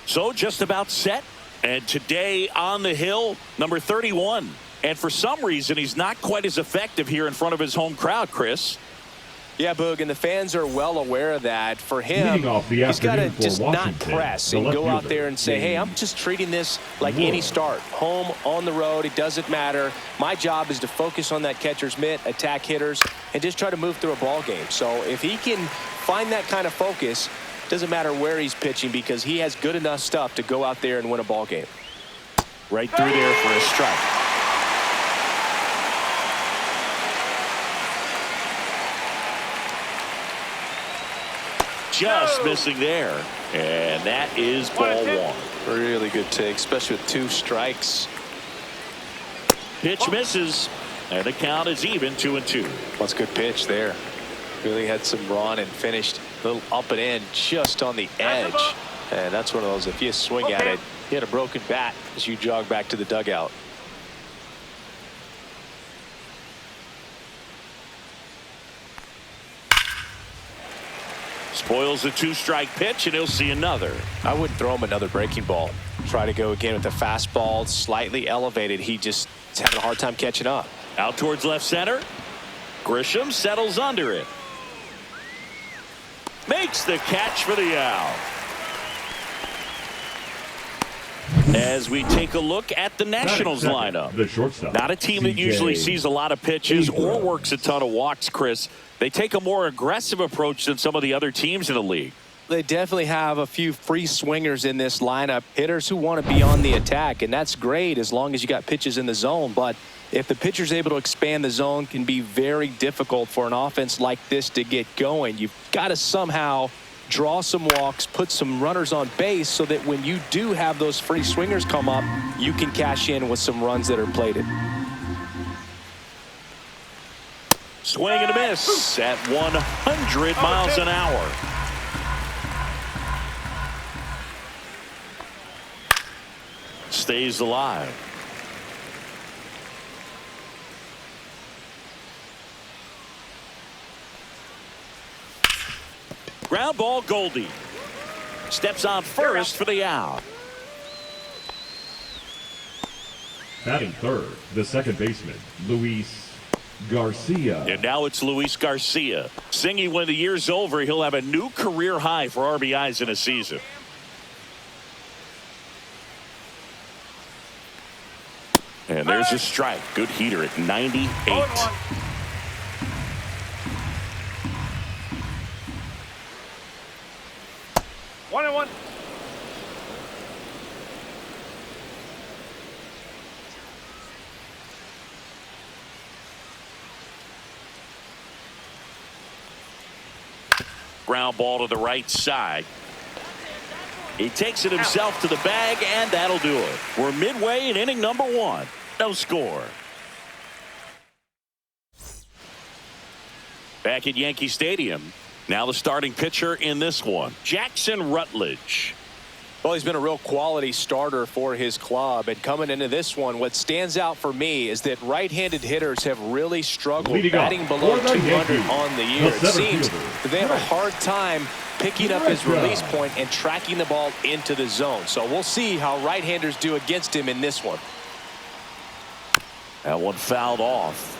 So just about set. And today on the hill, number 31. And for some reason, he's not quite as effective here in front of his home crowd, Chris. Yeah, Boog, and the fans are well aware of that. For him, he's got to just not press and go out there and say, hey, I'm just treating this like any start. Home, on the road, it doesn't matter. My job is to focus on that catcher's mitt, attack hitters, and just try to move through a ball game. So if he can find that kind of focus, doesn't matter where he's pitching because he has good enough stuff to go out there and win a ball game. Right through there for a strike. Just missing there. And that is ball one. Really good take, especially with 2 strikes. Pitch misses. And the count is even 2-2. That's a good pitch there. Really had some run and finished a little up and in just on the edge. And that's one of those, if you swing at it, you had a broken bat as you jog back to the dugout. Spoils a 2-strike pitch, and he'll see another. I wouldn't throw him another breaking ball. Try to go again with the fastball, slightly elevated. He just is having a hard time catching up. Out towards left center. Grisham settles under it. Makes the catch for the out. As we take a look at the Nationals lineup. The shortstop. Not a team that usually sees a lot of pitches or works a ton of walks, Chris. They take a more aggressive approach than some of the other teams in the league. They definitely have a few free swingers in this lineup. Hitters who want to be on the attack, and that's great as long as you got pitches in the zone. But if the pitcher's able to expand the zone, can be very difficult for an offense like this to get going. You've got to somehow draw some walks, put some runners on base so that when you do have those free swingers come up, you can cash in with some runs that are plated. Swing and a miss at 100 miles an hour. Stays alive. Ground ball, Goldie. Steps on first for the out. Batting third, the second baseman, Luis Garcia. And now it's Luis Garcia. Singing when the year's over, he'll have a new career high for RBIs in a season. And there's a strike. Good heater at 98. 1-1. Ground ball to the right side. He takes it himself to the bag, and that'll do it. We're midway in inning number 1. No score. Back at Yankee Stadium. Now the starting pitcher in this one, Jackson Rutledge. Well, he's been a real quality starter for his club. And coming into this one, what stands out for me is that right-handed hitters have really struggled batting below 200 on the year. It seems that they have a hard time picking up his release point and tracking the ball into the zone. So we'll see how right-handers do against him in this one. That one fouled off.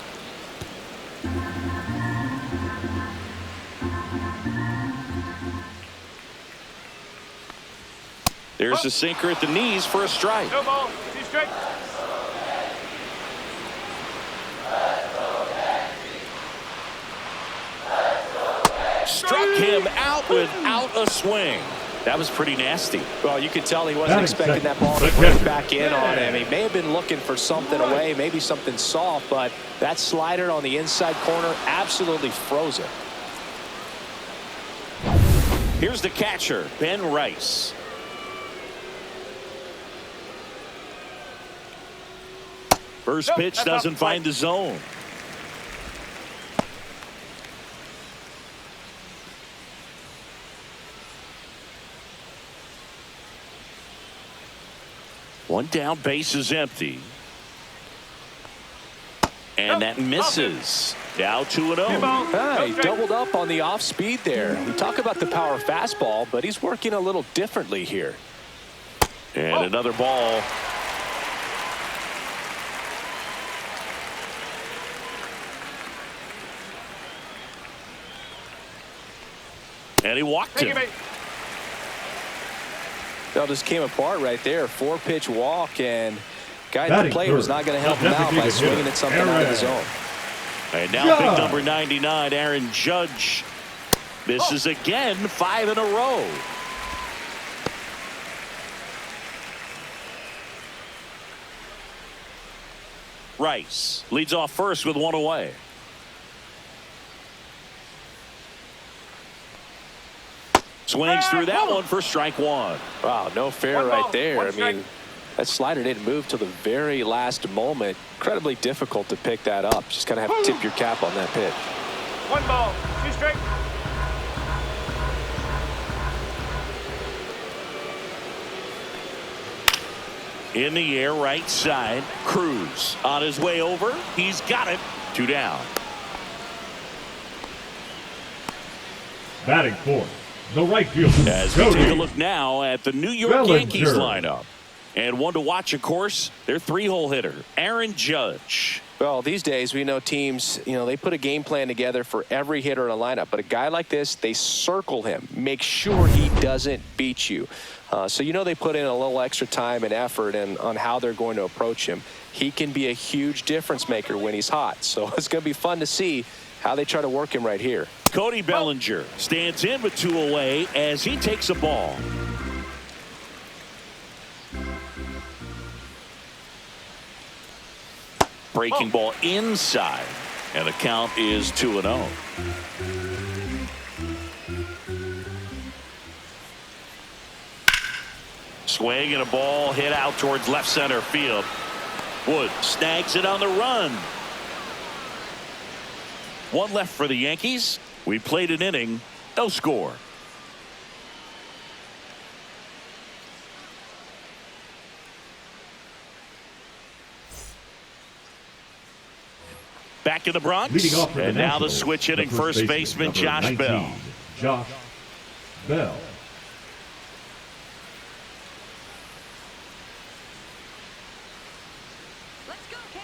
There's a sinker at the knees for a strike. No ball. 2 strikes. Struck him out without a swing. That was pretty nasty. Well, you could tell he wasn't expecting that ball to break back in on him. He may have been looking for something away, maybe something soft, but that slider on the inside corner absolutely froze him. Here's the catcher, Ben Rice. First pitch doesn't find the zone. One down, base is empty. And that misses. Now 2-0. He doubled up on the off speed there. We talk about the power fastball, but he's working a little differently here. And another ball. And he walked him. That just came apart right there. 4-pitch walk, and guy at the plate was not going to help him out by swinging at something out of the zone. And now big number 99, Aaron Judge. Misses again, 5 in a row. Rice leads off first with 1 away. Swings through that one for strike 1. Wow, no fair right there. I mean, that slider didn't move till the very last moment. Incredibly difficult to pick that up. Just kind of have to tip your cap on that pitch. 1 ball, 2 strikes. In the air, right side. Cruz on his way over. He's got it. 2 down. Batting fourth, the right fielder. As we take a look now at the New York Yankees lineup. And one to watch, of course, their 3-hole hitter, Aaron Judge. Well, these days we know teams, they put a game plan together for every hitter in a lineup. But a guy like this, they circle him, make sure he doesn't beat you. So they put in a little extra time and effort on how they're going to approach him. He can be a huge difference maker when he's hot. So it's going to be fun to see how they try to work him right here. Cody Bellinger stands in with 2 away as he takes a ball. Breaking ball inside, and the count is 2-0. Swing and a ball hit out towards left center field. Wood snags it on the run. 1 left for the Yankees. We played an inning, no score. Back in the Bronx, and now the switch hitting first baseman Josh 19, Bell. Josh Bell. Let's go, Cam.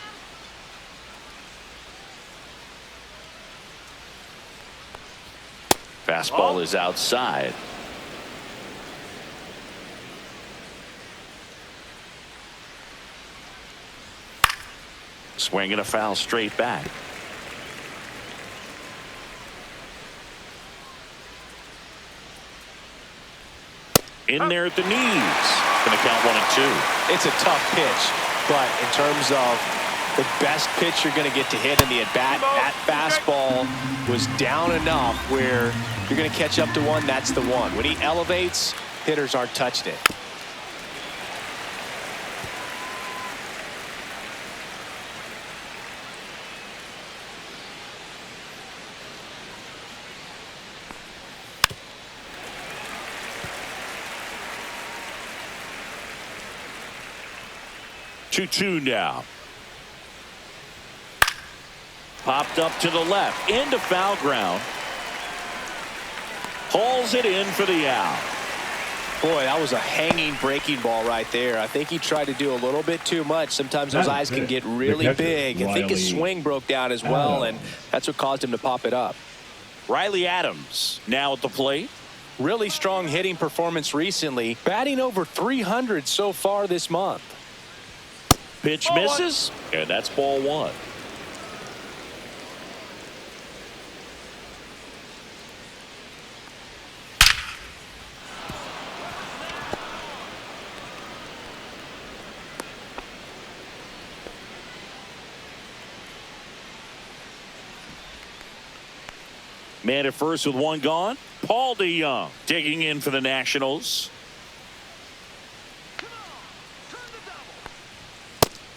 Fastball is outside. Swing and a foul straight back. In there at the knees. Going to count 1 and 2. It's a tough pitch, but in terms of the best pitch you're going to get to hit in the at-bat, that fastball was down enough where you're going to catch up to one. That's the one. When he elevates, hitters aren't touching it. Two now. Popped up to the left into foul ground. Hauls it in for the out. Boy, that was a hanging breaking ball right there. I think he tried to do a little bit too much. Sometimes those eyes can get really big. I think his swing broke down as well, and that's what caused him to pop it up. Riley Adams now at the plate. Really strong hitting performance recently, batting over 300 so far this month. Pitch misses, and that's ball 1. Man at first with 1 gone. Paul DeYoung digging in for the Nationals.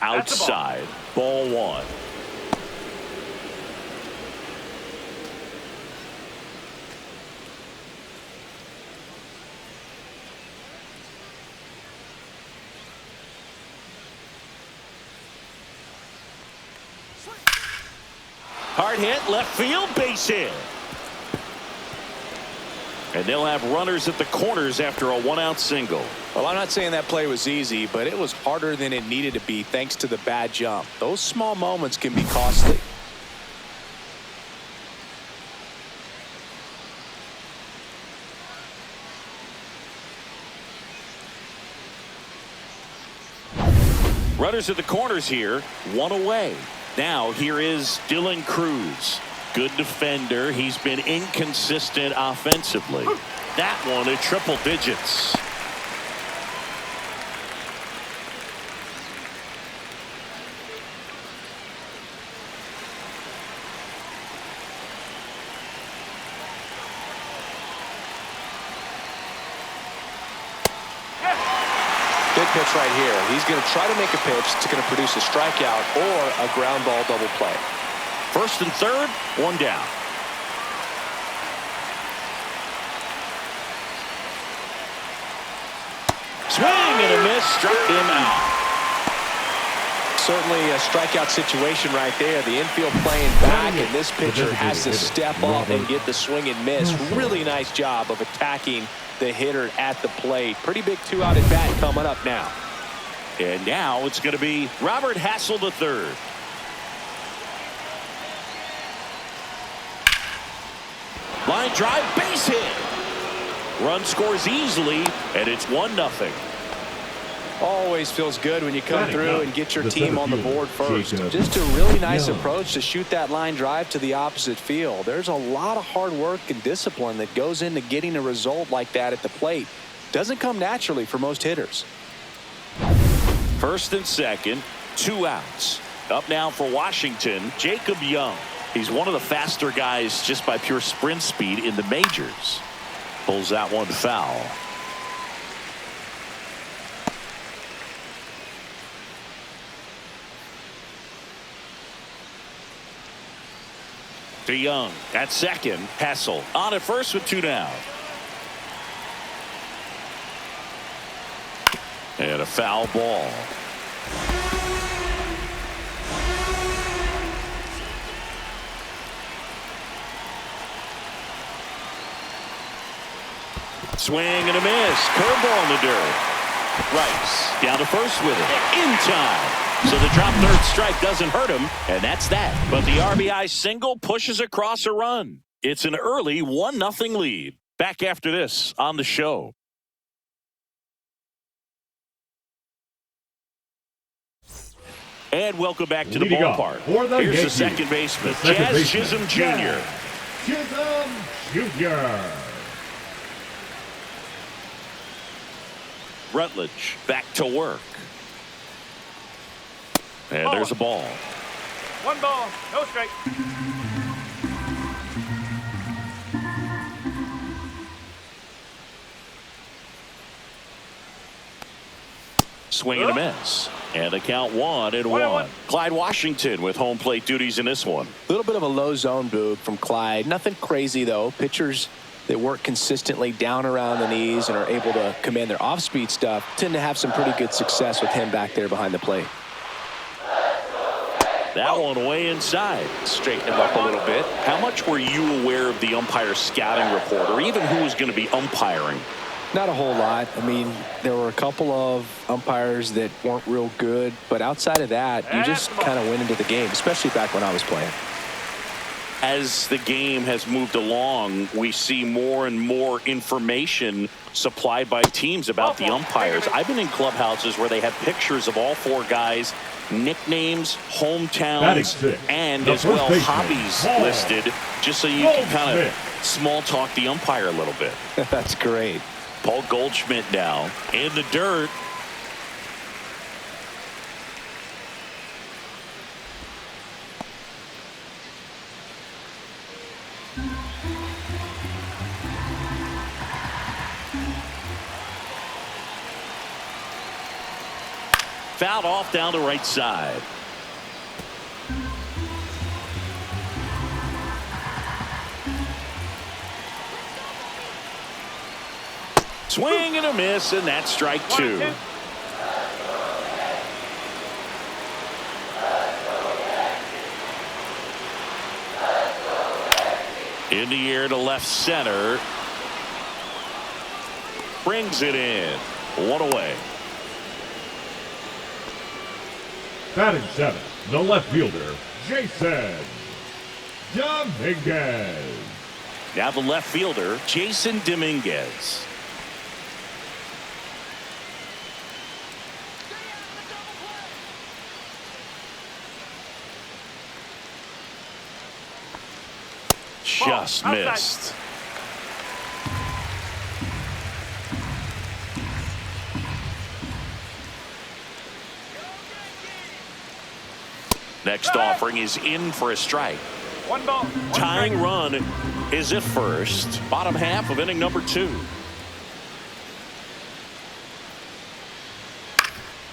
Outside, ball 1. Hard hit, left field, base hit. And they'll have runners at the corners after a one-out single. Well, I'm not saying that play was easy, but it was harder than it needed to be thanks to the bad jump. Those small moments can be costly. Runners at the corners here, one away. Now here is Dylan Cruz. Good defender. He's been inconsistent offensively. That one at triple digits. Big pitch right here. He's going to try to make a pitch that's going to produce a strikeout or a ground ball double play. First and third, one down. Swing and a miss, struck him out. Certainly a strikeout situation right there. The infield playing back, and this pitcher has to step up and get the swing and miss. Really nice job of attacking the hitter at the plate. Pretty big two-out at bat coming up now. And now it's going to be Robert Hassel III. Line drive, base hit. Run scores easily, and it's 1-0. Always feels good when you come through and get your team on the board first. Just a really nice approach to shoot that line drive to the opposite field. There's a lot of hard work and discipline that goes into getting a result like that at the plate. Doesn't come naturally for most hitters. First and second, 2 outs. Up now for Washington, Jacob Young. He's one of the faster guys just by pure sprint speed in the majors. Pulls that one foul. To Young at second. Hassel on at first with 2 down. And a foul ball. Swing and a miss. Curveball in the dirt. Rice down to first with it. In time. So the drop third strike doesn't hurt him, and that's that. But the RBI single pushes across a run. It's an early 1-0 lead. Back after this on the show. And welcome back to the ballpark. Here's the second baseman, Jazz Chisholm Jr. Chisholm Jr. Rutledge back to work. And there's a ball. 1 ball, no strike. Swing and a miss. And a count 1-1. Clyde Washington with home plate duties in this one. A little bit of a low zone boog from Clyde. Nothing crazy, though. Pitchers that work consistently down around the knees and are able to command their off-speed stuff tend to have some pretty good success with him back there behind the plate. That one way inside. Straighten him up a little bit. How much were you aware of the umpire scouting report, or even who was going to be umpiring? Not a whole lot. I mean, there were a couple of umpires that weren't real good, but outside of that, you just kind of went into the game, especially back when I was playing. As the game has moved along, we see more and more information supplied by teams about the umpires. I've been in clubhouses where they have pictures of all 4 guys, nicknames, hometowns, and as well hobbies listed, just so you can kind of small talk the umpire a little bit. That's great. Paul Goldschmidt now in the dirt. Fouled off down the right side. Swing and a miss, and that's strike 2. In the air to left center. brings it in. One away. Batting seventh, the left fielder, Jason Dominguez. Now the left fielder, Jason Dominguez. Just missed. Next offering is in for a strike. One ball. Tying run is at first. Bottom half of inning number 2.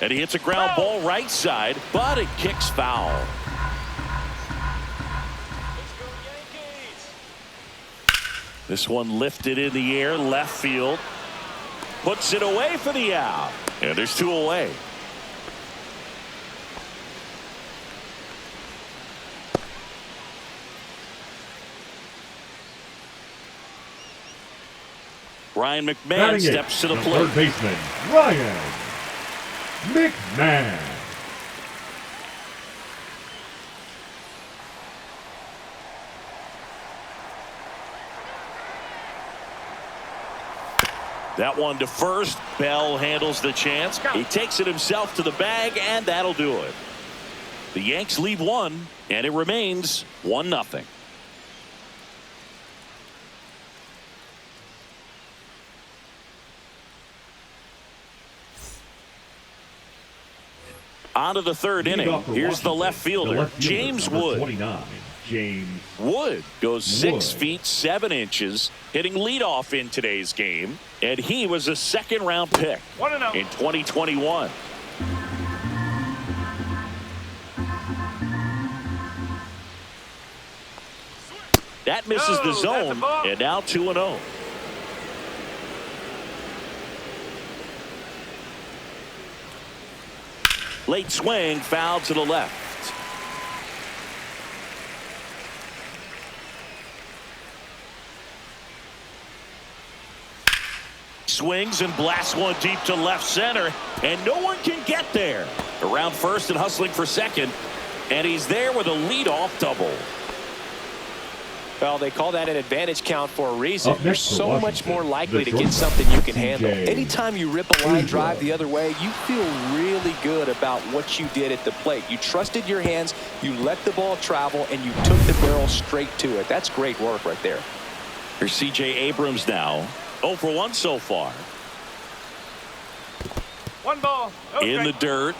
And he hits a ground ball right side, but it kicks foul. This one lifted in the air, left field. Puts it away for the out. And there's 2 away. Ryan McMahon steps to the plate. Third baseman, Ryan McMahon. That one to first. Bell handles the chance. He takes it himself to the bag, and that'll do it. The Yanks lead 1, and it remains 1-0. On to the third inning. Here's the left fielder, James Wood. 29, James Wood goes 6 feet 7 inches, hitting leadoff in today's game, and he was a second-round pick in 2021. That misses the zone, and now 2-0. Late swing, foul to the left. Swings and blasts one deep to left center, and no one can get there. Around first and hustling for second, and he's there with a leadoff double. Well, they call that an advantage count for a reason. You're so much more likely to get something you can handle. Anytime you rip a line drive the other way, you feel really good about what you did at the plate. You trusted your hands, you let the ball travel, and you took the barrel straight to it. That's great work right there. Here's C.J. Abrams now. 0 for 1 so far. One ball. In the dirt.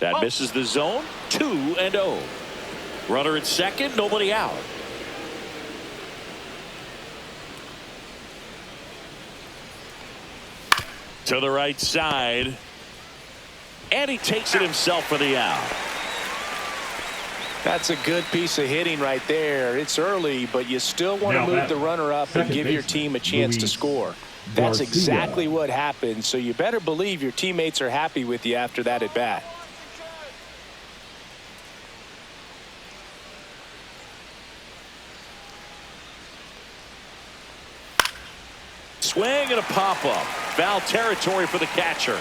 That misses the zone. 2-0. Runner at second, nobody out. To the right side. And he takes it himself for the out. That's a good piece of hitting right there. It's early, but you still want to move the runner up and give your team a chance to score. That's exactly what happened, so you better believe your teammates are happy with you after that at bat. Swing and a pop-up. Foul territory for the catcher.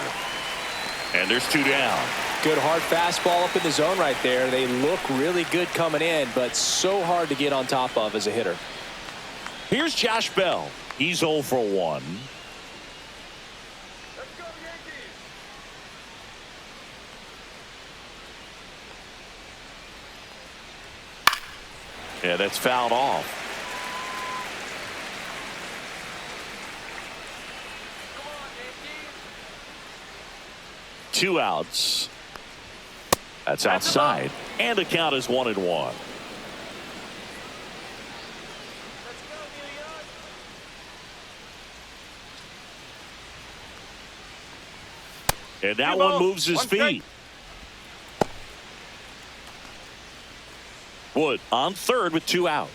And there's 2 down. Good hard fastball up in the zone right there. They look really good coming in, but so hard to get on top of as a hitter. Here's Josh Bell. He's 0 for 1. Let's go, Yankees. Yeah, that's fouled off. 2 outs. That's outside. And the count is 1-1. And that one moves his feet. Wood on third with 2 out.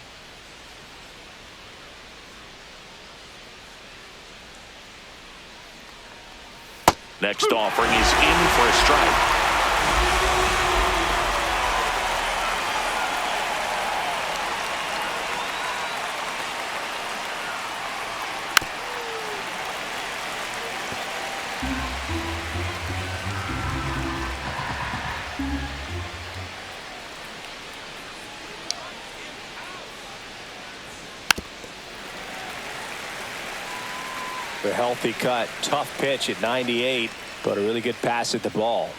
Next offering is in for a strike. A healthy cut, tough pitch at 98, but a really good pass at the ball.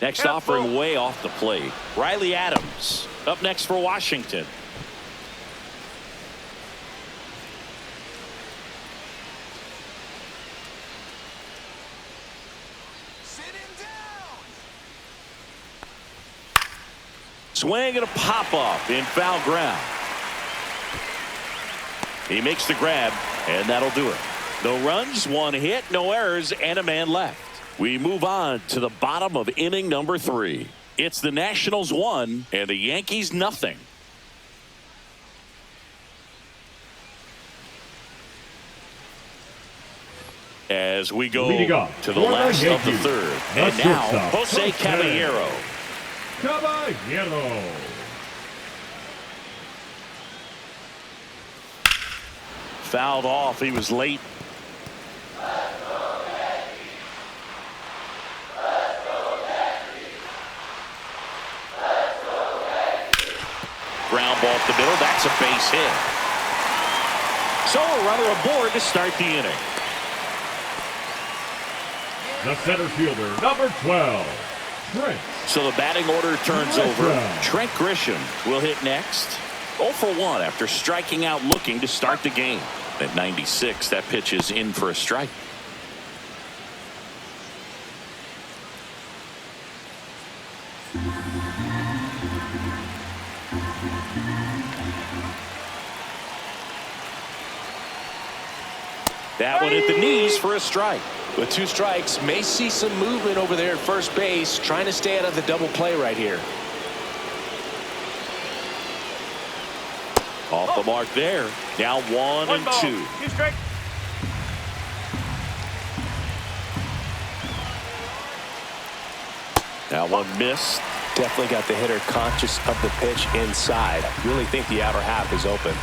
Next offering way off the plate. Riley Adams up next for Washington. Swing and a pop-up in foul ground. He makes the grab, and that'll do it. No runs, one hit, no errors, and a man left. We move on to the bottom of inning number 3. It's the Nationals 1 and the Yankees nothing. As we go to the last of the 3rd. And now, Jose Caballero. Fouled off. He was late. Ground ball up the middle. That's a base hit. So a runner aboard to start the inning. The center fielder, number 12, Trent. So the batting order turns over. Trent Grisham will hit next. 0 for 1 after striking out looking to start the game. At 96, that pitch is in for a strike. That one hit the knees for a strike. With 2 strikes, may see some movement over there at first base, trying to stay out of the double play right here. Off the mark there. Now 1 and 2. He's great. Now one missed. Definitely got the hitter conscious of the pitch inside. Really think the outer half is open.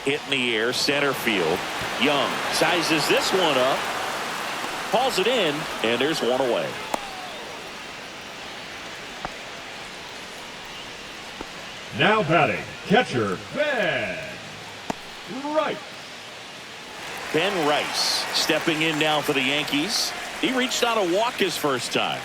Hit in the air, center field. Young sizes this one up. Hauls it in, and there's one away. Now batting, catcher, Ben Rice. Ben Rice stepping in now for the Yankees. He reached out a walk his first time.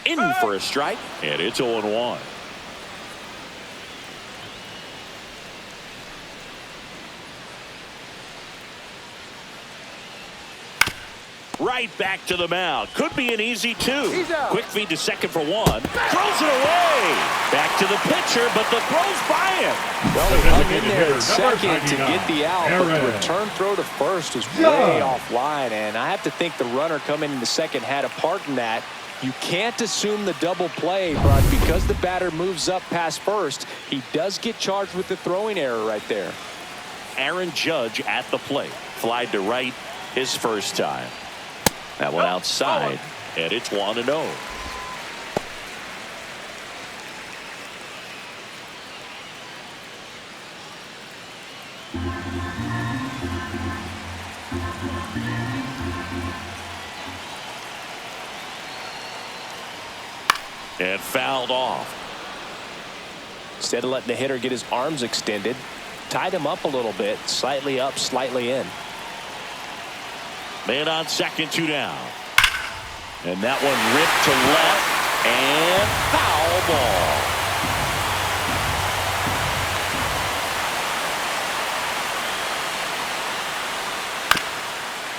In for a strike, and it's 0-1. Right back to the mound. Could be an easy 2. Quick feed to second for 1. Throws it away. Back to the pitcher, but the throw's by him. Well, he hung in there at second to get the out, but the return throw to first was way offline, and I have to think the runner coming in the second had a part in that. You can't assume the double play, but because the batter moves up past first, he does get charged with the throwing error right there. Aaron Judge at the plate. Flied to right his first time. That one outside, and it's 1-0. And fouled off. Instead of letting the hitter get his arms extended, tied him up a little bit, slightly up, slightly in. Man on second, 2 down. And that one ripped to left, and foul ball.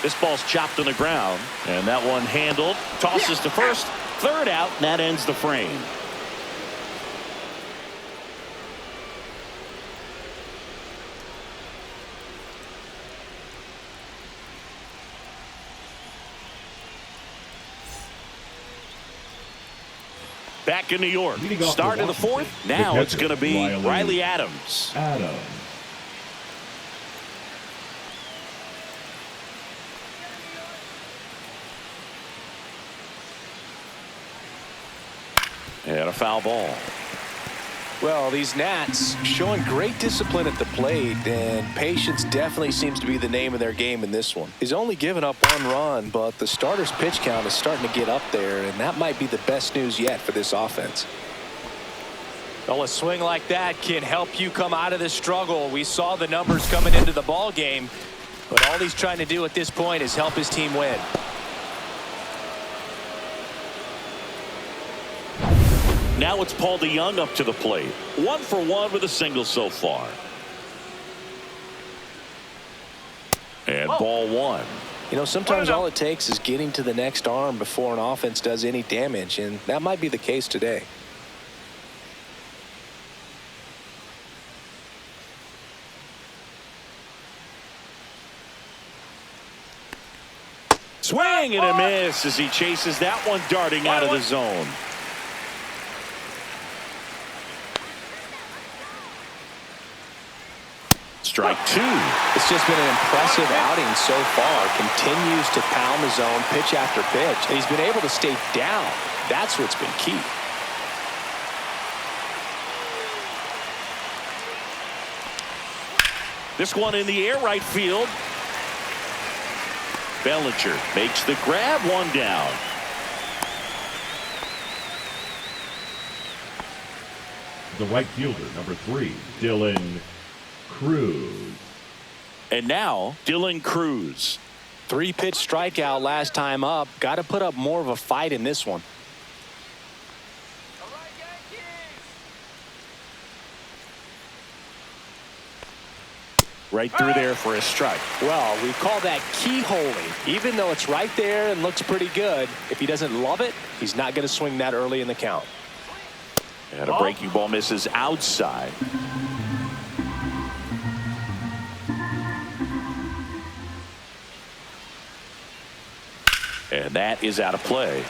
This ball's chopped on the ground, and that one handled. Tosses to first, 3rd out, and that ends the frame. Back in New York. Start of the fourth. Now it's going to be Riley Adams. And a foul ball. Well, these Nats showing great discipline at the plate, and patience definitely seems to be the name of their game in this one. He's only given up 1 run, but the starter's pitch count is starting to get up there, and that might be the best news yet for this offense. Well, a swing like that can help you come out of this struggle. We saw the numbers coming into the ball game, but all he's trying to do at this point is help his team win. Now it's Paul DeYoung up to the plate. 1 for 1 with a single so far. And ball 1. You know, sometimes all it takes is getting to the next arm before an offense does any damage, and that might be the case today. Swing and a miss as he chases that one darting out of the zone. Strike 2. It's just been an impressive outing so far. Continues to pound the zone pitch after pitch. And he's been able to stay down. That's what's been key. This one in the air right field. Bellinger makes the grab, 1 down. The right fielder, number 3, Dylan Cruz. And now Dylan Cruz. 3-pitch strikeout last time up. Got to put up more of a fight in this one. Right through there for a strike. Well, we call that keyholing. Even though it's right there and looks pretty good, if he doesn't love it, he's not going to swing that early in the count. And a breaking ball misses outside. And that is out of play.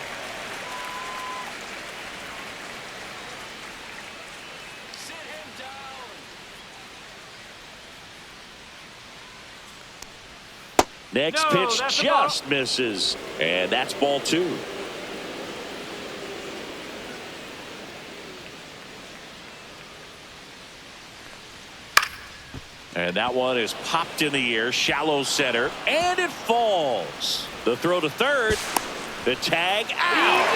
Next pitch just misses. And that's ball 2. And that one is popped in the air, shallow center, and it falls. The throw to third, the tag out.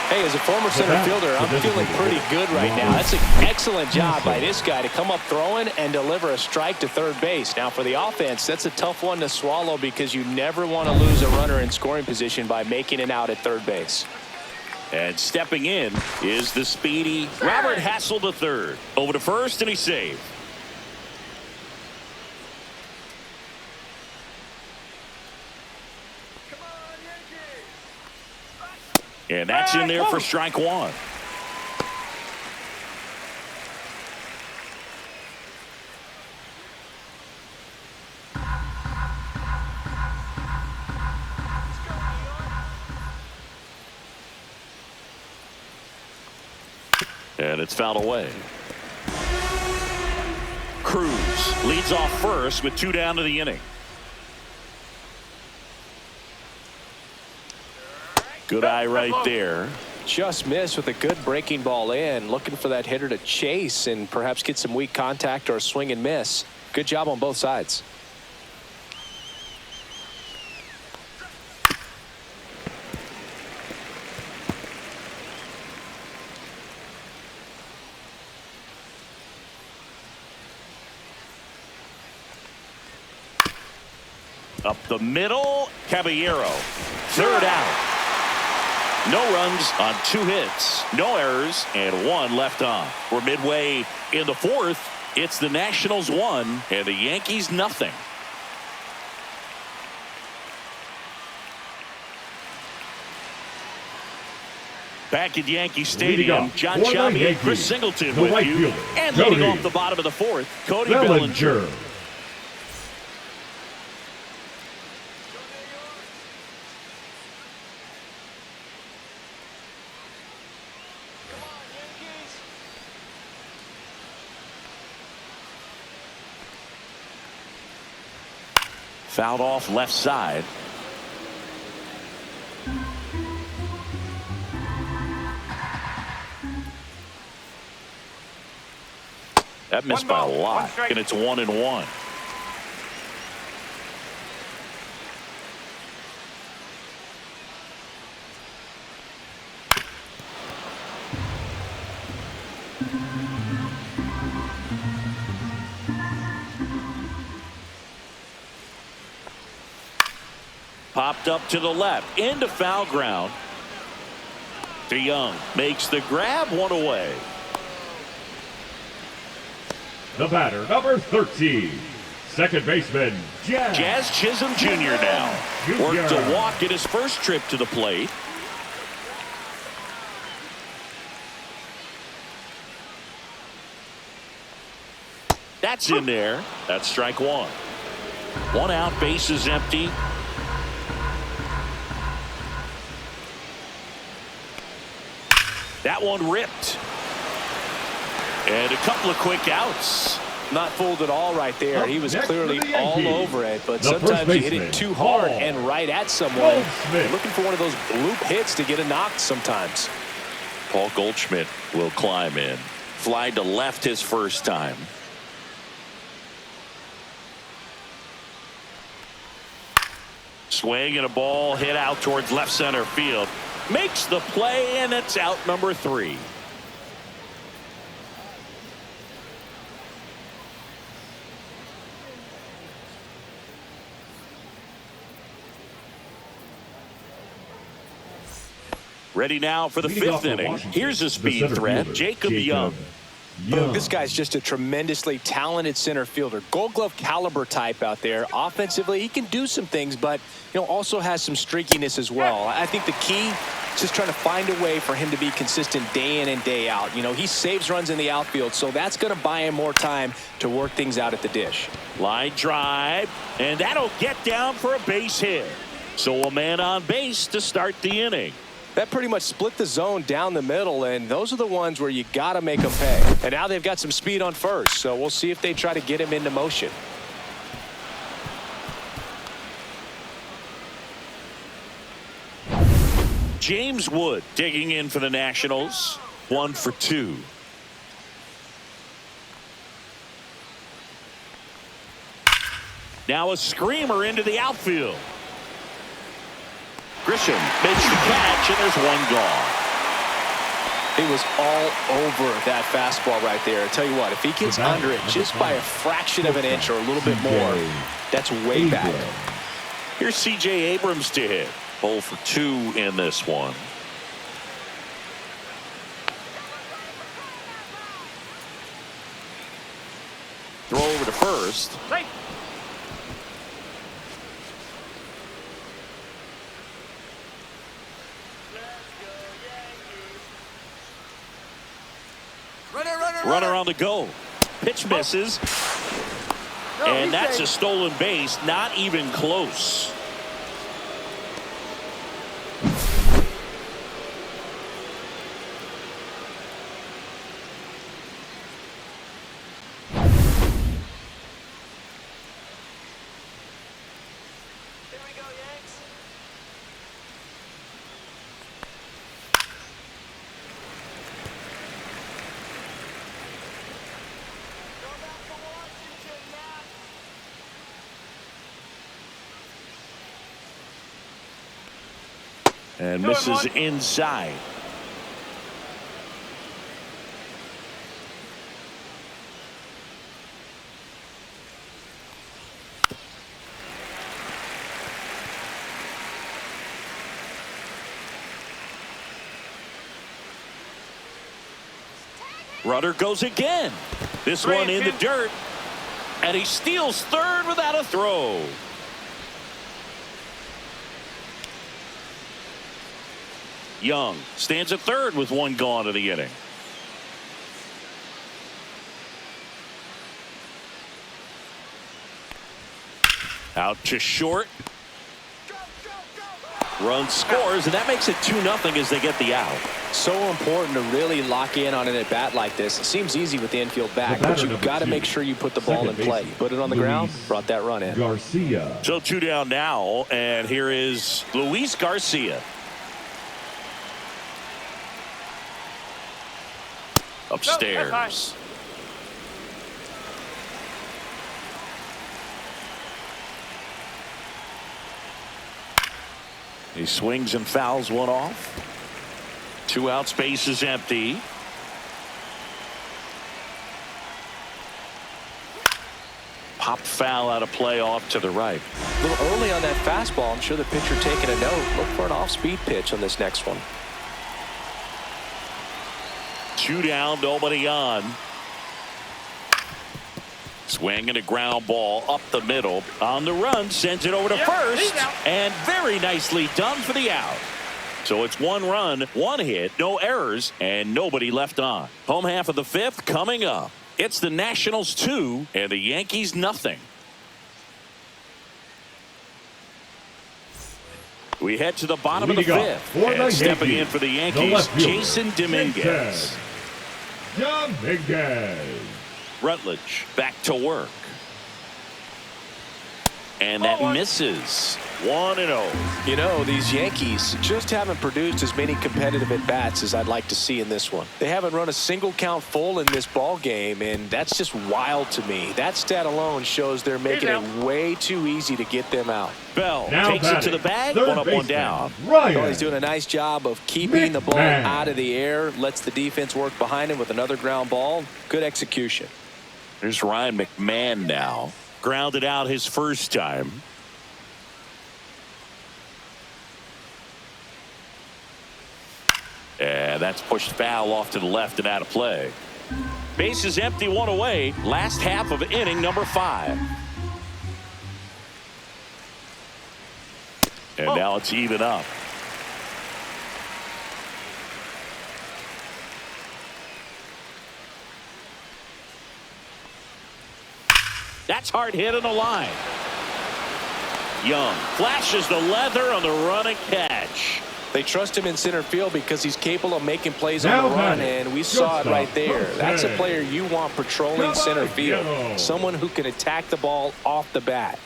Hey, as a former center fielder, I'm feeling pretty good right now. That's an excellent job by this guy to come up throwing and deliver a strike to third base. Now, for the offense, that's a tough one to swallow because you never want to lose a runner in scoring position by making it out at third base. And stepping in is the speedy Robert Hassel III. Over to first, and he's saved. Come on, Yankees. And that's in there for strike 1. And it's fouled away. Cruz leads off first with 2 down to the inning. Good eye right there. Just missed with a good breaking ball in. Looking for that hitter to chase and perhaps get some weak contact or a swing and miss. Good job on both sides. Up the middle, Caballero. Third out. No runs on 2 hits, no errors, and 1 left on. We're midway in the fourth. It's the Nationals 1 and the Yankees nothing. Back at Yankee Stadium, John Champion, Chris Singleton with you. And leading off the bottom of the fourth, Cody Bellinger. Fouled off left side. That missed by a lot, and it's 1-1. Popped up to the left, into foul ground. DeYoung makes the grab, one away. The batter, number 13, second baseman, Jazz Chisholm Jr. now. Worked a walk in his first trip to the plate. That's in there. That's strike one. One out, base is empty. That one ripped. And a couple of quick outs. Not fooled at all right there. He was clearly all over it, but sometimes you hit it too hard and right at someone. Looking for one of those bloop hits to get a knock sometimes. Paul Goldschmidt will climb in. Fly to left his first time. Swing and a ball hit out towards left center field. Makes the play, and it's out number 3. Ready now for the 5th inning. Here's a speed threat, Jacob Young. This guy's just a tremendously talented center fielder. Gold Glove caliber type out there. Offensively, he can do some things, but also has some streakiness as well. I think the key is just trying to find a way for him to be consistent day in and day out. He saves runs in the outfield, so that's going to buy him more time to work things out at the dish. Line drive, and that'll get down for a base hit. So a man on base to start the inning. That pretty much split the zone down the middle, and those are the ones where you got to make them pay. And now they've got some speed on first, so we'll see if they try to get him into motion. James Wood digging in for the Nationals. 1 for 2. Now a screamer into the outfield. Grisham makes the catch, and there's one gone. He was all over that fastball right there. I tell you what, if he gets under it just by a fraction of an inch or a little bit more, that's way back. Here's C.J. Abrams to hit. 0 for 2 in this one. Throw over to first. Runner on the go. Pitch misses. And that's a stolen base. Not even close. And misses inside. Runner goes again. This one in the dirt. And he steals third without a throw. Young stands at third with one gone in the inning. Out to short. Run scores, and that makes it 2-0 as they get the out. So important to really lock in on an at-bat like this. It seems easy with the infield back, but you've got to make sure you put the ball in play. Put it on the ground, brought that run in. Garcia. So 2 down now, and here is Luis Garcia. Upstairs. He swings and fouls one off. 2 outs, base is empty. Popped foul out of play off to the right. A little early on that fastball. I'm sure the pitcher taking a note. Look for an off-speed pitch on this next one. 2 down, nobody on. Swing and a ground ball up the middle. On the run, sends it over to first. And very nicely done for the out. So it's 1 run, 1 hit, no errors, and nobody left on. Home half of the 5th coming up. It's the Nationals 2 and the Yankees nothing. We head to the bottom of the 5th. And stepping in for the Yankees, Jason Dominguez. Rutledge back to work. And that misses. 1-0. You know, these Yankees just haven't produced as many competitive at-bats as I'd like to see in this one. They haven't run a single count full in this ball game, and that's just wild to me. That stat alone shows they're making it way too easy to get them out. Bell takes it to the bag, 1 up, 1 down. Well, he's doing a nice job of keeping the ball out of the air, lets the defense work behind him with another ground ball. Good execution. There's Ryan McMahon now. Grounded out his first time. And that's pushed foul off to the left and out of play. Base is empty, 1 away. Last half of inning number 5. And now it's even up. That's hard hit on the line. Young flashes the leather on the run and catch. They trust him in center field because he's capable of making plays on the run, and we saw it right there. That's a player you want patrolling center field. Someone who can attack the ball off the bat.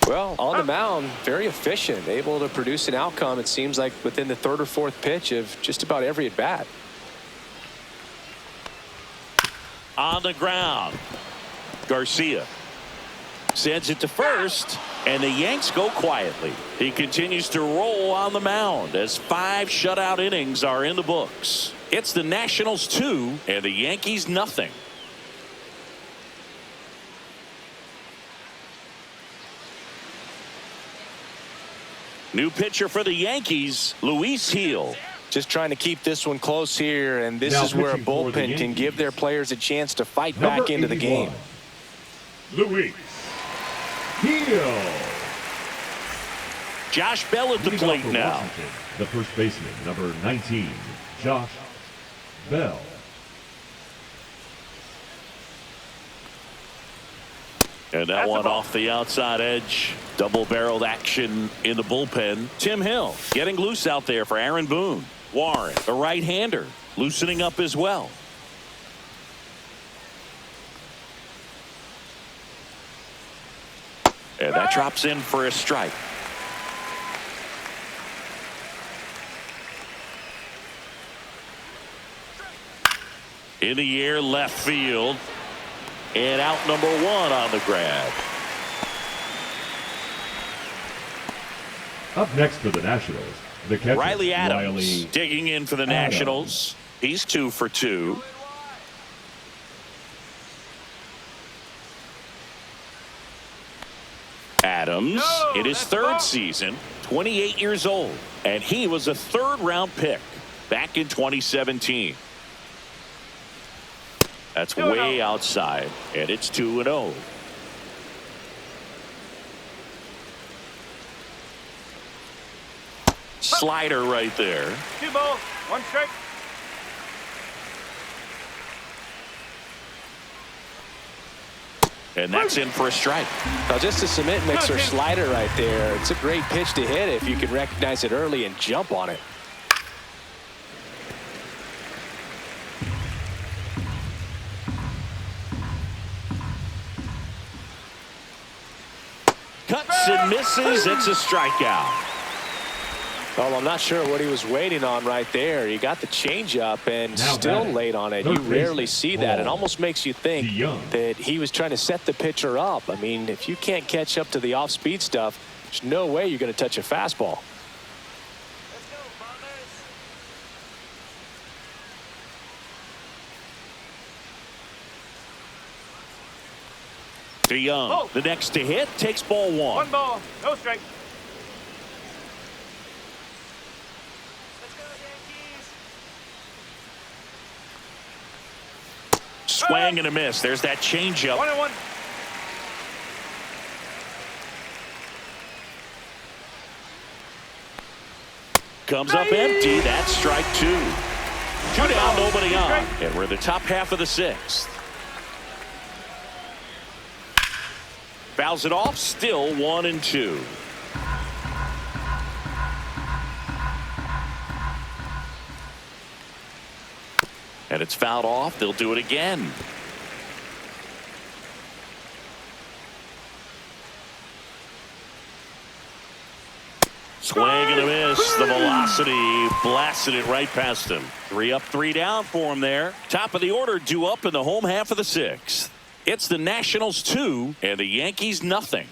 Well, on the mound, very efficient, able to produce an outcome, it seems like, within the 3rd or 4th pitch of just about every at bat. On the ground, Garcia sends it to first, and the Yanks go quietly. He continues to roll on the mound as 5 shutout innings are in the books. It's the Nationals 2 and the Yankees nothing. New pitcher for the Yankees, Luis Gil. Just trying to keep this one close here, and this is where a bullpen can give their players a chance to fight back into the game. Luis Gil. Josh Bell at the plate now. Washington, the first baseman, number 19, Josh Bell. And that one off the outside edge. Double-barreled action in the bullpen. Tim Hill getting loose out there for Aaron Boone. Warren, the right-hander, loosening up as well. And that drops in for a strike. In the air, left field. And out number 1 on the grab. Up next for the Nationals, the catcher, Riley Adams digging in for the Nationals. He's 2 for 2. Adams in his 3rd season, 28 years old, and he was a 3rd-round pick back in 2017. That's way outside, and it's 2-0. Slider right there. 2 balls, 1 strike. And that's in for a strike. Now, just a cement mixer slider right there. It's a great pitch to hit if you can recognize it early and jump on it. Cuts and misses. It's a strikeout. Well, I'm not sure what he was waiting on right there. He got the changeup and still late on it. You rarely see that. It almost makes you think that he was trying to set the pitcher up. I mean, if you can't catch up to the off-speed stuff, there's no way you're going to touch a fastball. DeYoung, the next to hit, takes ball one. 1 ball, no strike. Swing and a miss. There's that changeup. 1-1. Comes up empty. That's strike two. 2 down, nobody on. And we're in the top half of the sixth. Fouls it off. Still 1-2. And it's fouled off. They'll do it again. Swing and a miss. The velocity blasted it right past him. 3 up, 3 down for him there. Top of the order due up in the home half of the sixth. It's the Nationals 2 and the Yankees nothing.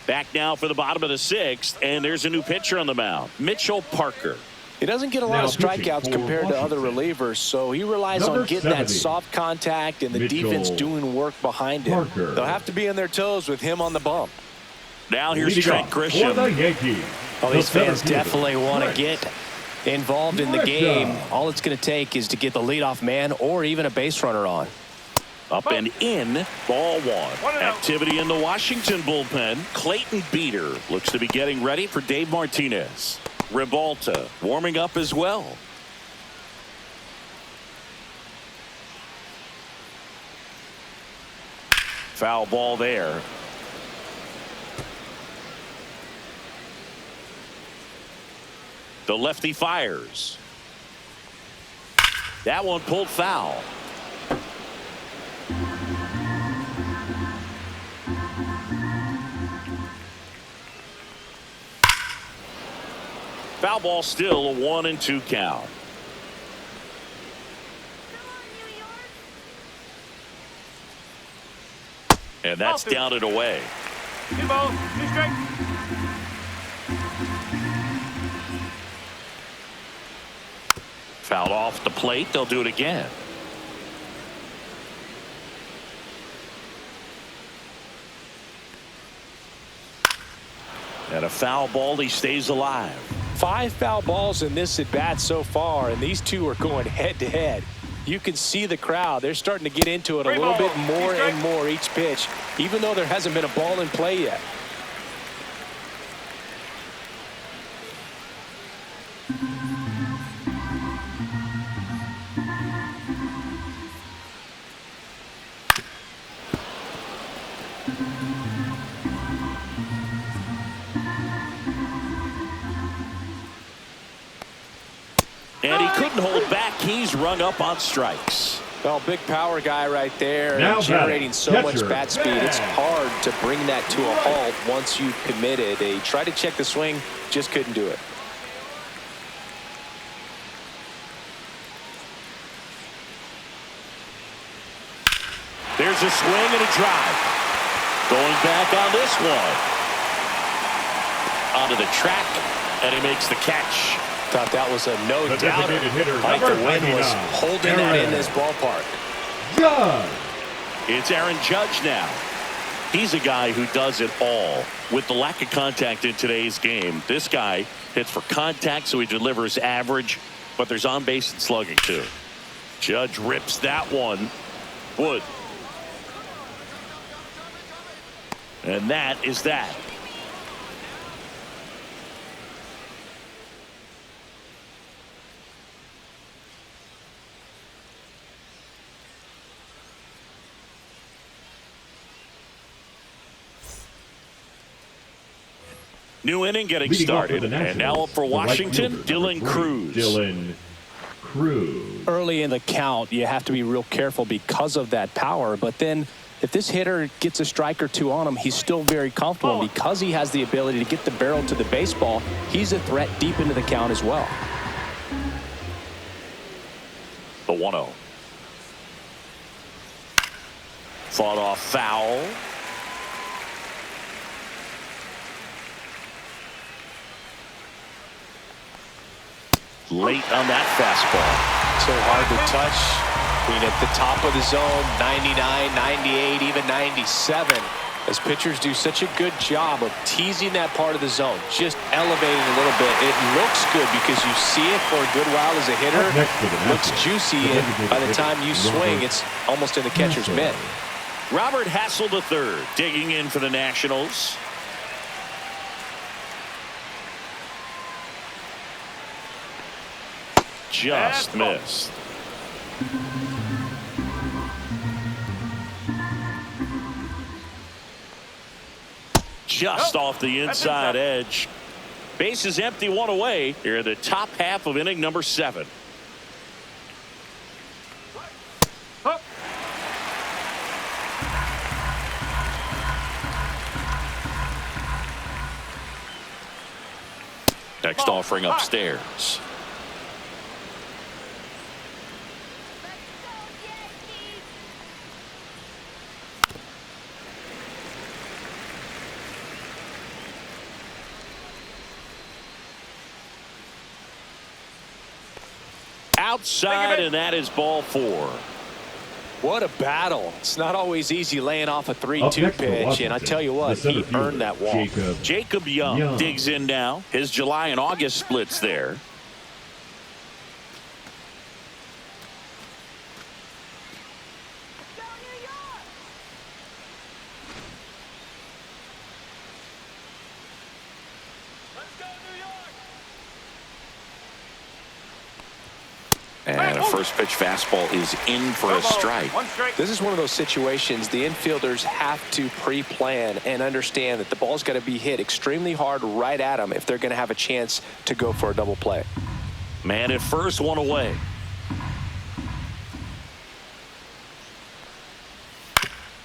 Back now for the bottom of the sixth, and there's a new pitcher on the mound, Mitchell Parker. He doesn't get a lot of strikeouts compared to other relievers, so he relies on getting that soft contact and the defense doing work behind him. They'll have to be on their toes with him on the bump. Now here's Trent Grisham. Oh, these fans definitely want to get involved in the game. All it's going to take is to get the leadoff man or even a base runner on. Up and in, ball one. Activity in the Washington bullpen. Clayton Beeter looks to be getting ready for Dave Martinez. Ribalta warming up as well. Foul ball there. The lefty fires. That one pulled foul. Foul ball, still a 1-2 count. And that's down and away. 2 balls, 2 strikes. Fouled off the plate. They'll do it again. And a foul ball. He stays alive. 5 foul balls in this at bat so far, and these two are going head to head. You can see the crowd. They're starting to get into it a little bit more and more each pitch, even though there hasn't been a ball in play yet. And he couldn't hold back. He's rung up on strikes. Well, big power guy right there, generating so much bat speed. It's hard to bring that to a halt once you've committed. They tried to check the swing, just couldn't do it. There's a swing and a drive. Going back on this one. Onto the track, and he makes the catch. Thought that was a no-doubter. Like the wind was holding that in this ballpark. It's Aaron Judge now. He's a guy who does it all. With the lack of contact in today's game, this guy hits for contact, so he delivers average, but there's on-base and slugging too. Judge rips that one. Wood. And that is that. New inning getting started. And now up for Washington, Dylan Cruz. Early in the count, you have to be real careful because of that power. But then if this hitter gets a strike or two on him, he's still very comfortable. And because he has the ability to get the barrel to the baseball, he's a threat deep into the count as well. The 1-0. Fought off foul. Late on that fastball. So hard to touch. I mean, at the top of the zone, 99, 98, even 97. As pitchers do such a good job of teasing that part of the zone, just elevating a little bit. It looks good because you see it for a good while as a hitter. Looks juicy, and by the time you swing, it's almost in the catcher's mitt. Robert Hassel III digging in for the Nationals. Just missed. Just off the inside edge. Base is empty, one away. Here in the top half of inning number 7. Next offering upstairs. Outside, and that is ball 4. What a battle. It's not always easy laying off a 3-2 pitch, and I tell you what, he earned that walk. Jacob Young digs in now. His July and August splits there. And a first pitch fastball is in for a strike. This is one of those situations the infielders have to pre-plan and understand that the ball's got to be hit extremely hard right at them if they're going to have a chance to go for a double play. Man at first, one away.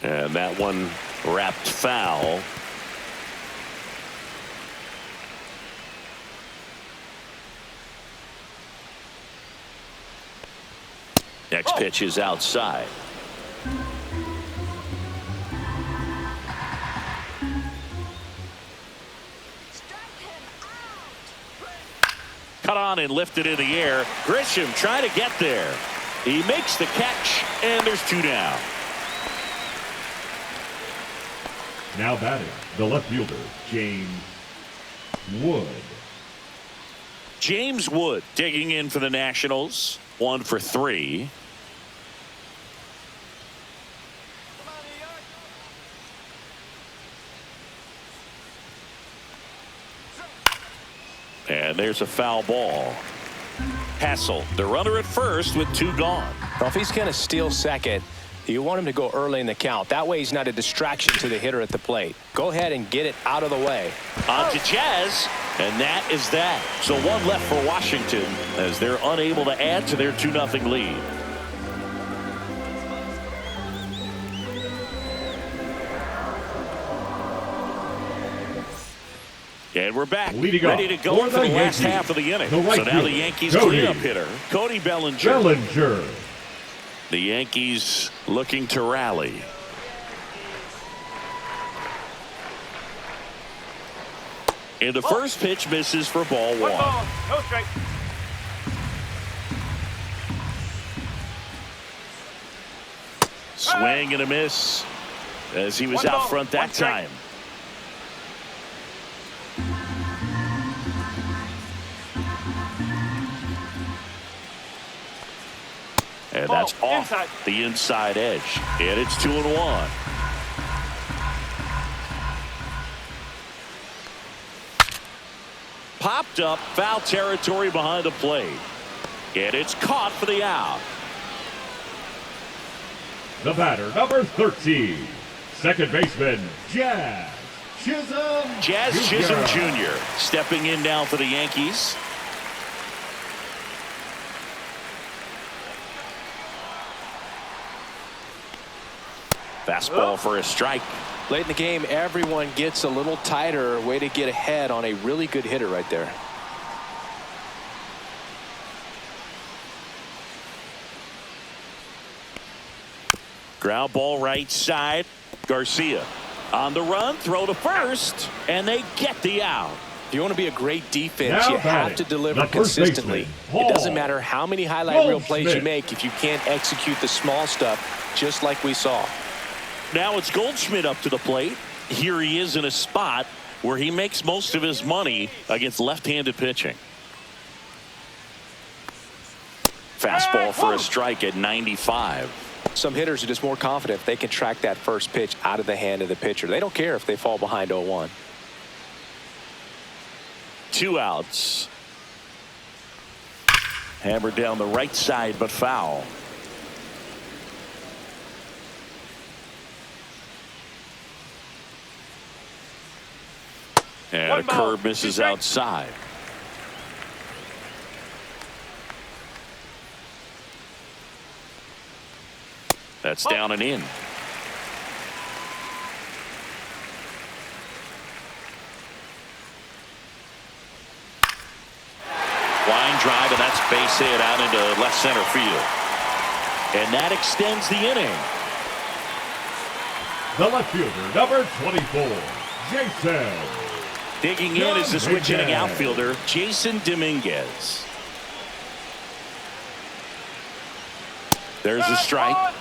And that one wrapped foul. Next pitch is outside. Cut on and lifted in the air. Grisham trying to get there. He makes the catch, and there's 2 down. Now batting, the left fielder, James Wood. James Wood digging in for the Nationals. 1 for 3. And there's a foul ball. Hassel, the runner at first with 2 gone. Well, if he's going to steal second, you want him to go early in the count. That way he's not a distraction to the hitter at the plate. Go ahead and get it out of the way. On to Jazz, and that is that. So 1 left for Washington as they're unable to add to their 2-0 lead. And we're back, ready to go for the last half of the inning. So now the Yankees cleanup hitter, Cody Bellinger. The Yankees looking to rally. And the first pitch misses for ball 1. No strike. Swing and a miss as he was out front that time. And that's off the inside edge. And it's 2-1. Popped up, foul territory behind the plate. And it's caught for the out. The batter, number 13, second baseman, Jazz Jazz Chisholm Jr. stepping in now for the Yankees. Fastball for a strike. Late in the game, everyone gets a little tighter. Way to get ahead on a really good hitter right there. Ground ball right side. Garcia on the run, throw to first, and they get the out. If you want to be a great defense, you have to deliver consistently. It doesn't matter how many highlight reel plays you make if you can't execute the small stuff, just like we saw. Now it's Goldschmidt up to the plate. Here he is in a spot where he makes most of his money against left-handed pitching. Fastball for a strike at 95. Some hitters are just more confident if they can track that first pitch out of the hand of the pitcher. They don't care if they fall behind 0-1. 2 outs. Hammered down the right side, but foul. And a curve misses outside. That's down and in. Line drive, and that's base hit out into left center field. And that extends the inning. The left fielder, number 24, Jason. Digging in is the switch hitting outfielder, Jason Dominguez. There's a strike.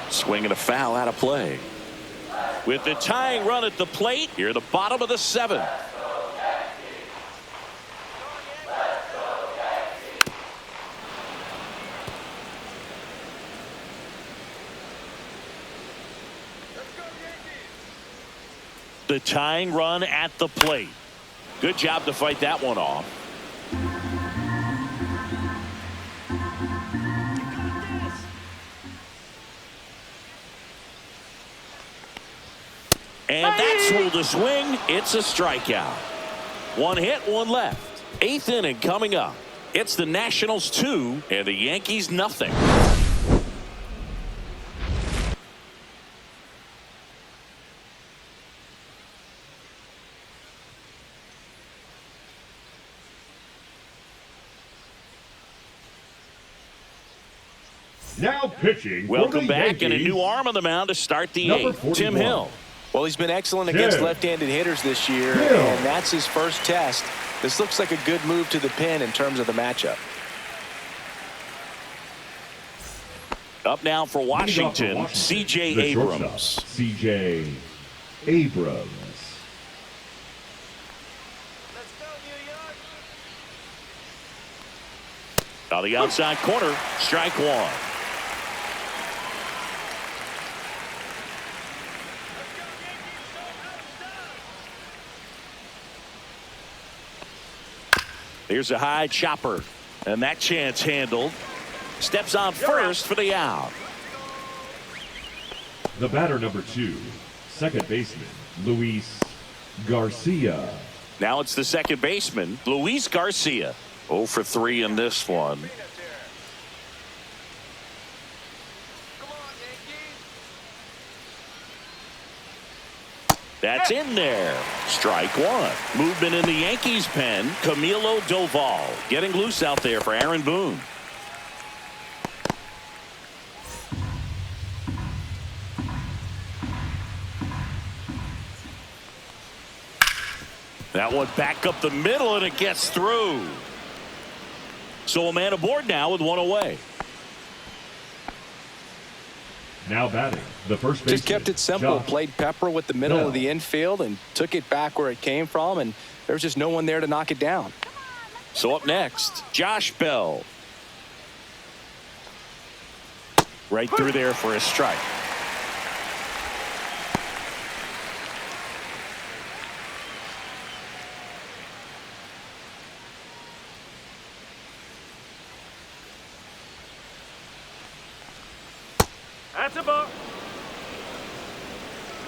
Swinging a foul out of play. With the tying run at the plate, here the bottom of the 7th. The tying run at the plate. Good job to fight that one off. And that's ruled a swing. It's a strikeout. 1 hit, 1 left. 8th inning coming up. It's the Nationals 2 and the Yankees nothing. Now pitching. Welcome back, and a new arm on the mound to start the 8th. Tim Hill. Well, he's been excellent against left-handed hitters this year, and that's his first test. This looks like a good move to the pin in terms of the matchup. Up now for Washington, C.J. Abrams. C.J. Abrams. On the outside corner, strike 1. Here's a high chopper, and that chance handled. Steps on first for the out. The batter, number 2, second baseman, Luis Garcia. Now it's the second baseman, Luis Garcia. 0 for 3 in this one. That's in there. Strike 1. Movement in the Yankees pen. Camilo Doval getting loose out there for Aaron Boone. That one back up the middle, and it gets through. So a man aboard now with 1 away. Now batting, the first baseman. Just kept it simple. Played pepper with the middle of the infield and took it back where it came from, and there's just no one there to knock it down. So up next, Josh Bell. Right through there for a strike. That's a ball.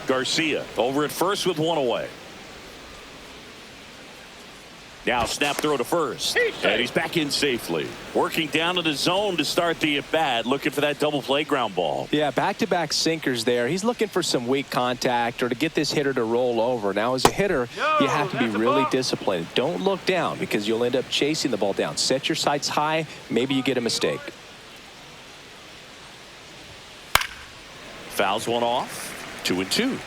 Garcia over at first with one away. Now snap throw to first. And he's back in safely. Working down to the zone to start the at-bat. Looking for that double play ground ball. Yeah, back-to-back sinkers there. He's looking for some weak contact or to get this hitter to roll over. Now, as a hitter, you have to be really disciplined. Don't look down because you'll end up chasing the ball down. Set your sights high. Maybe you get a mistake. Fouls one off. 2-2.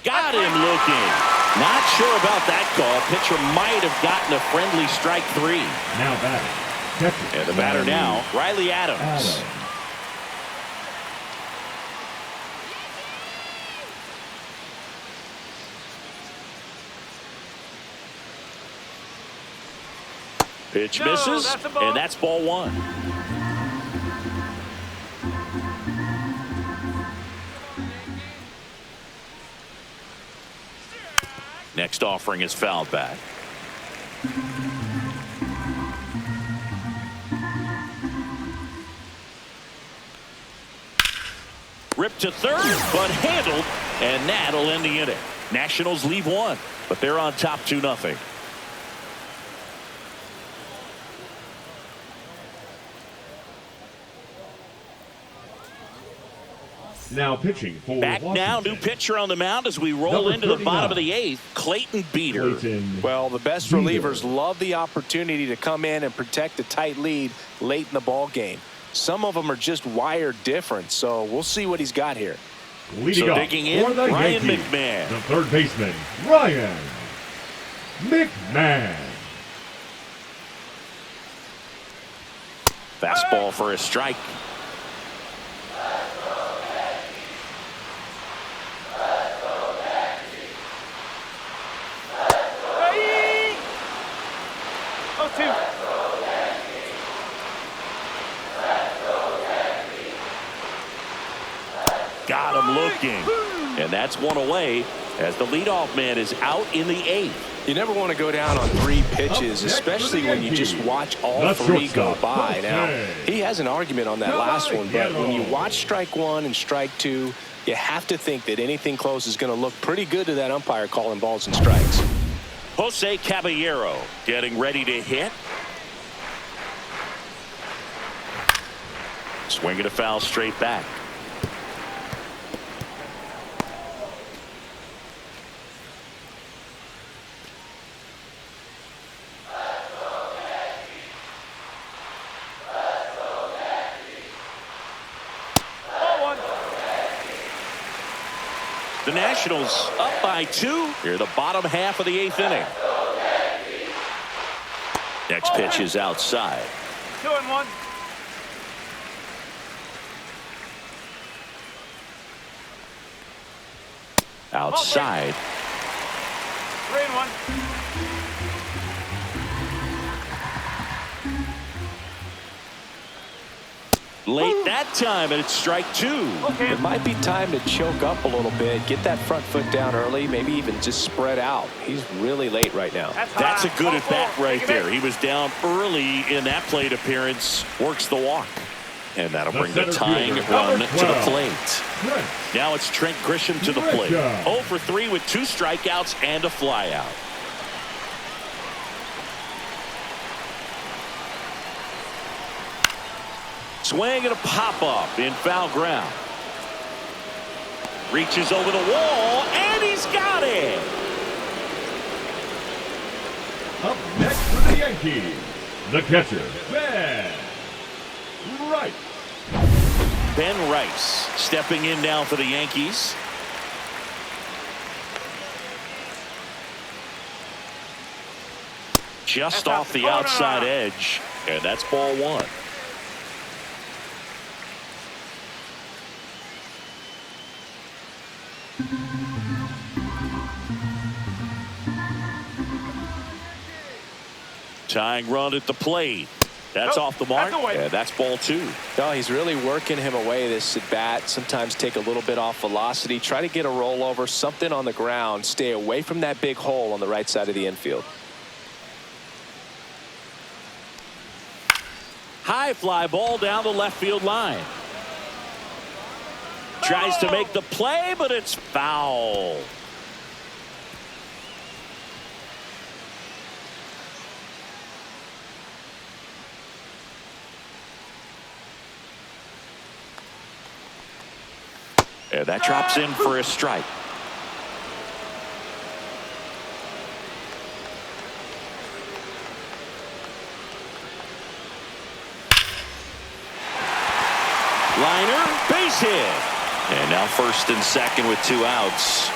Got him looking. Not sure about that call. Pitcher might have gotten a friendly strike 3. Now batting. And the batter now, Riley Adams. Pitch misses, and that's ball 1. Next offering is fouled back. Ripped to third, but handled, and that'll end the inning. Nationals leave 1, but they're on top 2-0. Now pitching for back Washington. Now, new pitcher on the mound as we roll into the bottom of the 8th. Clayton Beeter. Well, the best relievers love the opportunity to come in and protect a tight lead late in the ball game. Some of them are just wired different, so we'll see what he's got here. Leading off digging in, for the Ryan Yankees, McMahon. the third baseman, Ryan McMahon. Fastball for a strike. Got him looking, and that's one away as the leadoff man is out in the 8th. You never want to go down on 3 pitches, especially when you just watch all 3 go by. Now, he has an argument on that last one, but when you watch strike 1 and strike 2, you have to think that anything close is going to look pretty good to that umpire calling balls and strikes. Jose Caballero getting ready to hit. Swinging a foul straight back. The Nationals up by 2 here, the bottom half of the 8th inning. Next pitch is outside. 2-1. Outside. 3-1. Late that time, and it's strike 2. It might be time to choke up a little bit, get that front foot down early, maybe even just spread out. He's really late right now. That's a good at bat right there. He was down early in that plate appearance, works the walk. And that'll bring the tying run to the plate. Now it's Trent Grisham to the plate. 0 for 3 with 2 strikeouts and a flyout. Swing and a pop-up in foul ground. Reaches over the wall, and he's got it. Up next for the Yankees, the catcher, Ben Rice. Ben Rice stepping in now for the Yankees. Just off the outside edge, and that's ball 1. Tying run at the plate. That's off the mark. Yeah, that's ball 2. No, he's really working him away this at bat. Sometimes take a little bit off velocity. Try to get a rollover, something on the ground. Stay away from that big hole on the right side of the infield. High fly ball down the left field line. Tries to make the play, but it's foul. And that drops in for a strike. Liner, base hit. And now first and second with 2 outs.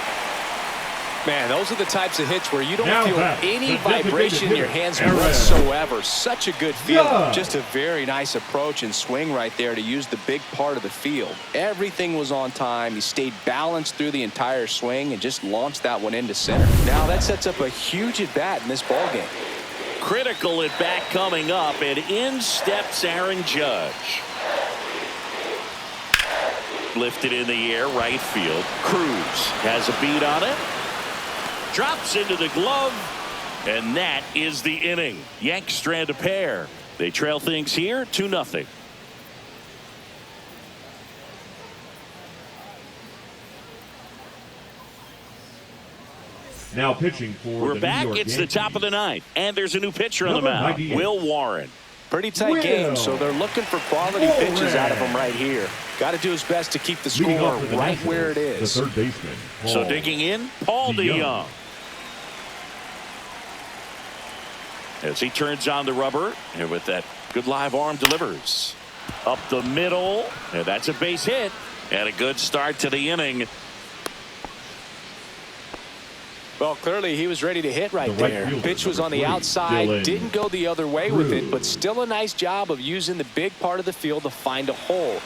Man, those are the types of hits where you don't Now feel back, any the vibration in your hands Aaron. whatsoever. Such a good feel. Yeah. Just a very nice approach and swing right there to use the big part of the field. Everything was on time. He stayed balanced through the entire swing and just launched that one into center. Now that sets up a huge at-bat in this ballgame. Critical at-bat coming up, and in steps Aaron Judge. Lifted in the air, right field. Cruz has a beat on it. Drops into the glove, and that is the inning. Yanks strand a pair. They trail things here 2-0. Now pitching for We're the back. New York It's Yankees. the top of the ninth, and there's a new pitcher on the Number mound. 98. Will Warren. Pretty tight game, so they're looking for quality pitches out of him right here. Got to do his best to keep the Leading score off for the right Nationals, where it is. The third baseman. So Paul digging in, Paul DeYoung. As he turns on the rubber, and with that good live arm delivers. Up the middle, and that's a base hit. And a good start to the inning. Well, clearly he was ready to hit right The right there. fielder, Pitch was number on the 3, outside. Dylan Didn't go the other way with it, Cruz. but still a nice job of using the big part of the field to find a hole.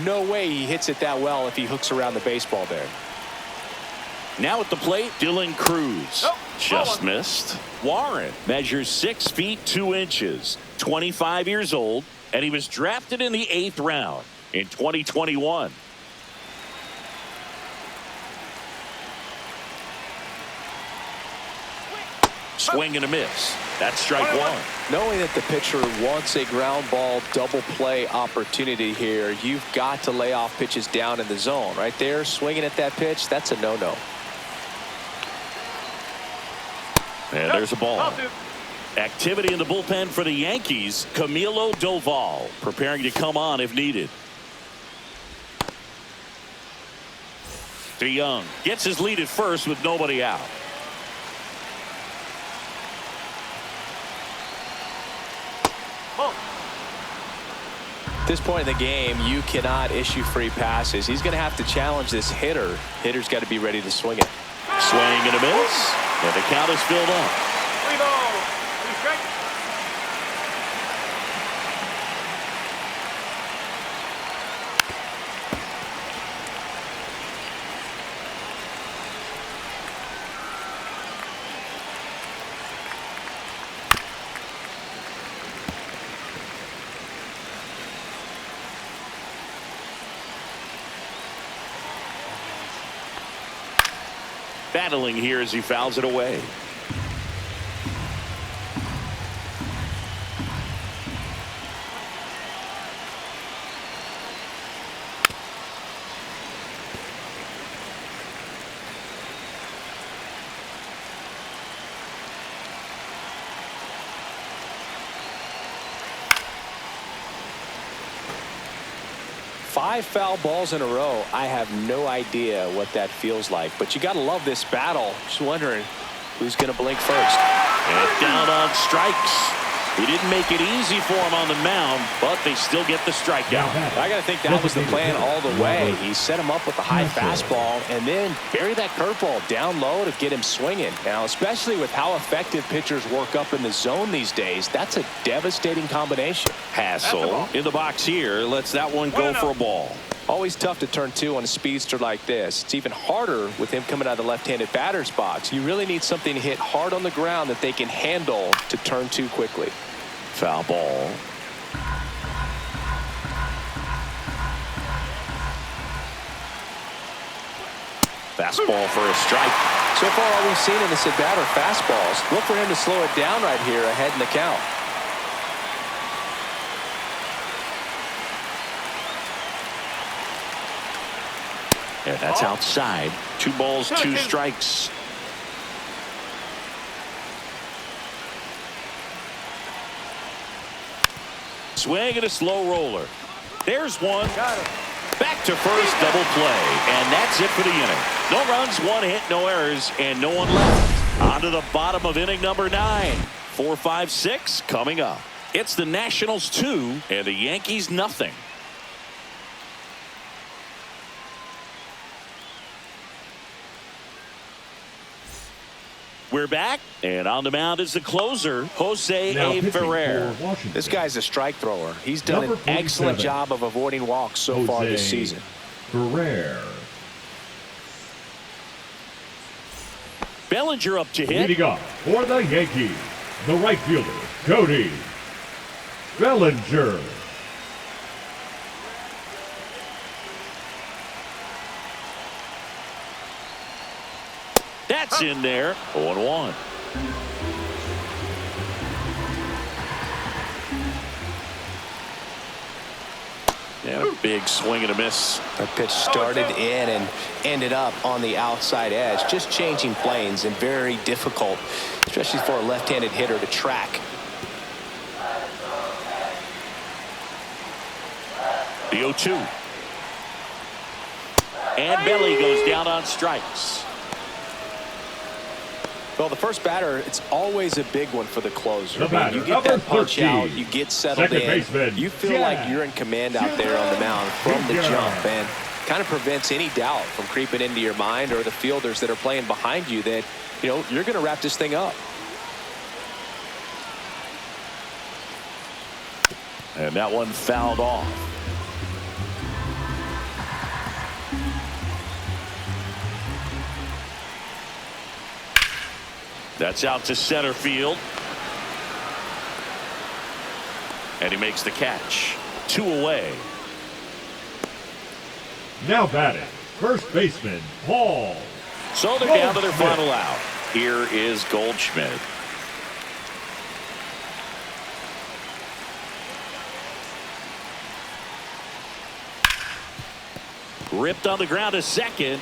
No way he hits it that well if he hooks around the baseball there. Now at the plate, Dylan Cruz. Nope. Just missed. Warren measures 6 feet 2 inches, 25 years old, and he was drafted in the 8th round in 2021. Swing and a miss. That's strike 1. Knowing that the pitcher wants a ground ball double play opportunity here, you've got to lay off pitches down in the zone. Right there, swinging at that pitch, that's a no-no. And there's a ball. Ball 2. Activity in the bullpen for the Yankees. Camilo Doval preparing to come on if needed. DeYoung gets his lead at first with nobody out. Ball. At this point in the game, you cannot issue free passes. He's going to have to challenge this hitter. Hitter's got to be ready to swing it. Swing and a miss. And the count is filled up. 3 balls. 2 strikes. Battling here as he fouls it away. Five foul balls in a row. I have no idea what that feels like, but you got to love this battle. Just wondering who's going to blink first. And down on strikes. He didn't make it easy for him on the mound, but they still get the strikeout. I got to think that was the plan all the way. He set him up with a high fastball and then bury that curveball down low to get him swinging. Now, especially with how effective pitchers work up in the zone these days, that's a devastating combination. Hassel in the box here lets that one go for a ball. Always tough to turn 2 on a speedster like this. It's even harder with him coming out of the left-handed batter's box. You really need something to hit hard on the ground that they can handle to turn 2 quickly. Foul ball. Fastball for a strike. So far, all we've seen in this at-bat are fastballs. Look for him to slow it down right here ahead in the count. And that's outside. 2 balls, 2 strikes. Swing and a slow roller. There's one. Back to first, double play. And that's it for the inning. No runs, 1 hit, no errors, and no one left. On to the bottom of inning number 9. 4, 5, 6 coming up. It's the Nationals 2 and the Yankees nothing. We're back, and on the mound is the closer, Jose Ferrer. This guy's a strike thrower. He's done an excellent job of avoiding walks so far this season. Ferrer. Bellinger up to hit. Leading off for the Yankees, the right fielder, Cody Bellinger. That's in there. 0-1. And a big swing and a miss. That pitch started in and ended up on the outside edge. Just changing planes and very difficult, especially for a left-handed hitter to track. The 0-2. And Belly goes down on strikes. Well, the first batter, it's always a big one for the closer. You get that punch out, you get settled in. Baseman, you feel like you're in command out there on the mound from the jump, and kind of prevents any doubt from creeping into your mind or the fielders that are playing behind you that, you know, you're going to wrap this thing up. And that one fouled off. That's out to center field. And he makes the catch. 2 away. Now batting, first baseman, Paul. So they're down to their final out. Here is Goldschmidt. Ripped on the ground to second.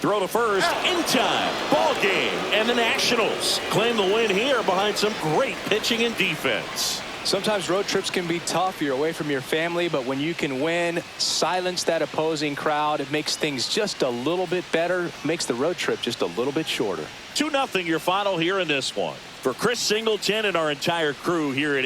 Throw to first in time. Ball game. And the Nationals claim the win here behind some great pitching and defense. Sometimes road trips can be tough. You're away from your family, but when you can win, silence that opposing crowd, it makes things just a little bit better, makes the road trip just a little bit shorter. 2-0 your final here in this one. For Chris Singleton and our entire crew here at